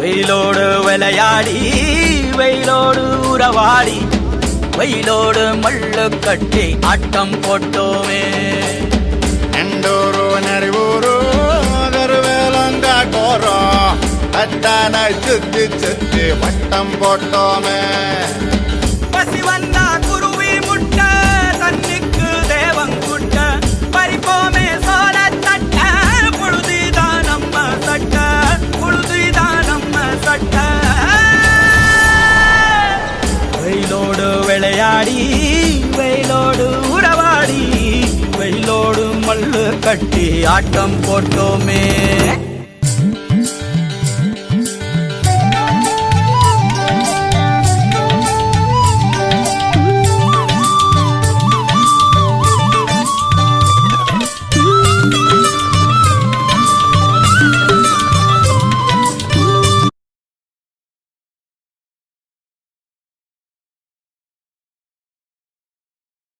வெயிலோடு விளையாடி வெயிலோடு உறவாடி வெயிலோடு மல்லு கட்டி ஆட்டம் போட்டோமே. எண்டூரு நெறிவூரு கருவேலங்காட்டோரம் அத்தானை சுத்தி சுத்தி வட்டம் போட்டோமே. பசி வந்தா குருவி முட்ட தண்ணிக்கு தேவங்குட்ட பறிப்போமே சோழ தட்ட புழுதிதான் நம்ம சட்ட புழுதிதான் நம்ம சட்ட. வெயிலோடு விளையாடி வெயிலோடு உறவாடி வெயிலோடு மல்லு கட்டி ஆட்டம் போட்டோமே.